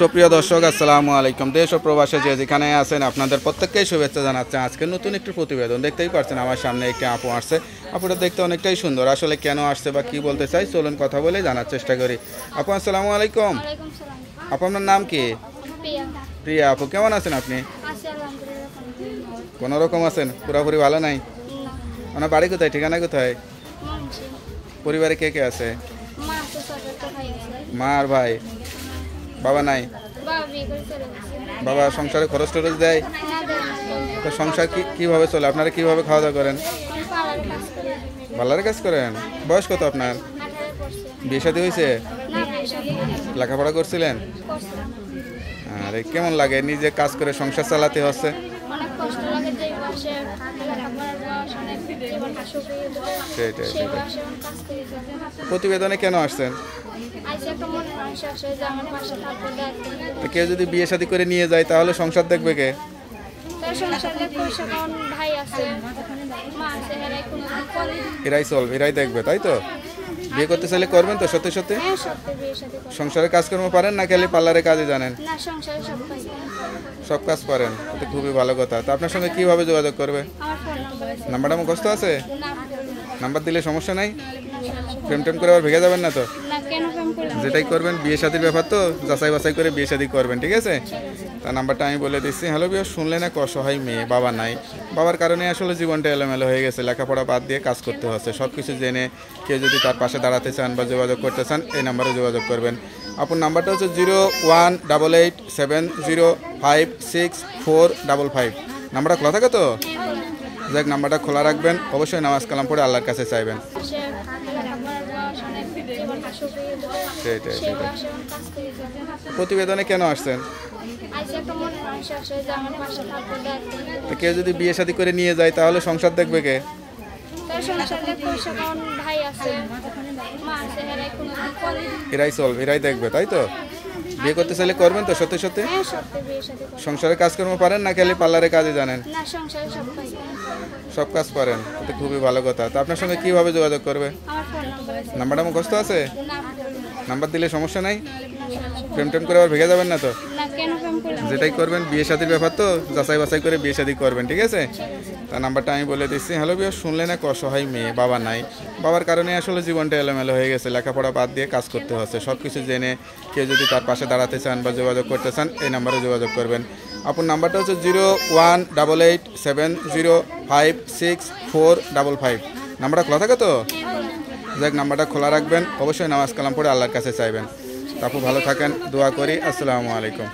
সুপ্রিয় দর্শক আসসালামু আলাইকুম। দেশ ও প্রবাসে যে যেখানে আছেন আপনাদের প্রত্যেককেই শুভেচ্ছা জানাচ্ছি। আজকে নতুন একটি প্রতিবেদন দেখতেই পাচ্ছেন আমার সামনে একটি আপু আসছে। আপুটা দেখতে অনেকটাই সুন্দর, আসলে কেন আসছে বা কি বলতে চাই চলুন কথা বলে জানার চেষ্টা করি। আপু আসসালামু আলাইকুম। ওয়ালাইকুম সালাম। আপু আপনার নাম কি? প্রিয়া। প্রিয়া আপু, কেমন আছেন আপনি? আছি আলহামদুলিল্লাহ। কোনো রকম আছেন? পুরোপুরি ভালো নাই? না, আপনার বাড়ি কোথায়, ঠিকানা কোথায়? মানছি। পরিবারে কে কে আছে? মা আছে, ছোট একটা ভাই আছে। মা আর ভাই? বাবা নাই? বাবা বিয়ে করে চলে গেছে। বাবা সংসারে খরচ টরচ দেয়? না, দেয় না। তো সংসার কিভাবে চলে? আপনারা কিভাবে খাওয়া দাওয়া করেন? আমি পাড়ার কাজ করি। ভাল্লার কাজ করেন? বয়স কত আপনার? 18 পড়ছে। বিয়ে শাদী হয়েছে? না, বিয়ে শাদী করিনি। লেখাপড়া করছিলেন? করছিলাম। আরে কেমন লাগে নিজে কাজ করে সংসার চালাতে হচ্ছে? অনেক কষ্ট লাগে, যে বয়সে লেখাপড়ার বয়স, অনেক জীবনটা শুকিয়ে যায়। সেটাই সেই সেটাই। বয়সে এখন কাজ করে যাবে। প্রতিবেদনে কেন আসছেন? আইসি একটা মনে মানুষ আসে যে আমার পাশে থাকবে, দেখবে। তো কেউ যদি বিয়ে শাদী করে নিয়ে যায় তাহলে সংসার দেখবে কে? তার সংসারে পয়সা, কারণ ভাই আছে, মা আছে, এরাই কোনো করে। এরাই দেখবে, তাই তো? বিয়ে করতে চাইলে করবেন তো সত্যি সত্যি? হ্যাঁ, সত্যি বিয়ে শাদী করে। সংসারে কাজকর্ম পারেন না খালি পার্লারে কাজে জানেন? না, সংসারে সব কাজ করে। সব কাজ পারেন, এটা খুবই ভালো কথা। তো আপনার সঙ্গে কিভাবে যোগাযোগ করবে? আমার ফোন নাম্বার আছে। নাম্বারটা মুখস্থ আছে? নাম নাম্বার দিলে সমস্যা নাই? প্রেম টেম করে আবার ভেঙে যাবেন না তো? না, কেন ফোন করলাম? যেটাই করবেন বিয়ে শাদীর ব্যাপার তো যাচাই বাছাই করে বিয়ে শাদী করবেন, ঠিক আছে? তার নাম্বারটা আমি বলে দিচ্ছি। হ্যালো বিয়ে, শুনলেন এক অসহায় মেয়ে, বাবা নাই। বাবার কারণে আসলে জীবনটা এলোমেলো হয়ে গেছে, লেখাপড়া বাদ দিয়ে কাজ করতে হচ্ছে। সব কিছু জেনে কেউ যদি তার পাশে দাঁড়াতে চান বা যোগাযোগ করতে চান এই নাম্বারে যোগাযোগ করবেন। আপনার নাম্বারটা হচ্ছে 018870564555। নাম্বারটা খোলা থাকে তো? যাক, নাম্বারটা খোলা রাখবেন, অবশ্যই নামাজ কালাম পড়ে আল্লাহর কাছে চাইবেন। সে লেখাপড়ার বয়স, অনেক জীবনটা শুকিয়ে যায়। সেটাই সেই সেটাই। বয়সে এখন কাজ করে যাবে। প্রতিবেদনে কেন আসছেন? আইসি একটা মনে মানুষ আসে যে আমার পাশে থাকবে, দেখবে। তো কেউ যদি বিয়ে শাদী করে নিয়ে যায় তাহলে সংসার দেখবে কে? তার সংসারে পয়সা, কারণ ভাই আছে, মা আছে, এরাই কোনো করে। এরাই দেখবে, তাই তো? বিয়ে করতে চাইলে করবেন তো সত্যি সত্যি? হ্যাঁ, সত্যি বিয়ে শাদী করে। সংসারে কাজকর্ম পারেন না খালি পার্লারে কাজে জানেন? না, সংসারে সব কাজ করে। সব কাজ পারেন, এটা খুবই ভালো কথা। তো আপনার সঙ্গে কিভাবে যোগাযোগ করবে? আমার ফোন নাম্বার আছে। নাম্বারটা মুখস্থ আছে? নাম নাম্বার দিলে সমস্যা নাই? প্রেম টেম করে আবার ভেঙে যাবেন না তো? না, কেন ফোন করলাম? যেটাই করবেন বিয়ে শাদীর ব্যাপার তো যাচাই বাছাই করে বিয়ে শাদী করবেন, ঠিক আছে? তার নাম্বারটা আমি বলে দিচ্ছি। হ্যালো বিয়ে, শুনলেন এক অসহায় মেয়ে, বাবা নাই। বাবার কারণে আসলে জীবনটা এলোমেলো হয়ে গেছে, লেখাপড়া বাদ দিয়ে কাজ করতে হচ্ছে। সব কিছু জেনে কেউ যদি তার পাশে দাঁড়াতে চান বা যোগাযোগ করতে চান এই নাম্বারে যোগাযোগ করবেন। আপনার নাম্বারটা হচ্ছে 018870564555। নাম্বারটা খোলা থাকে তো? যাক, নাম্বারটা খোলা রাখবেন, অবশ্যই নামাজ কালাম পড়ে আল্লাহর কাছে চাইবেন। আপু ভালো থাকেন, দোয়া করি। আসসালামু আলাইকুম।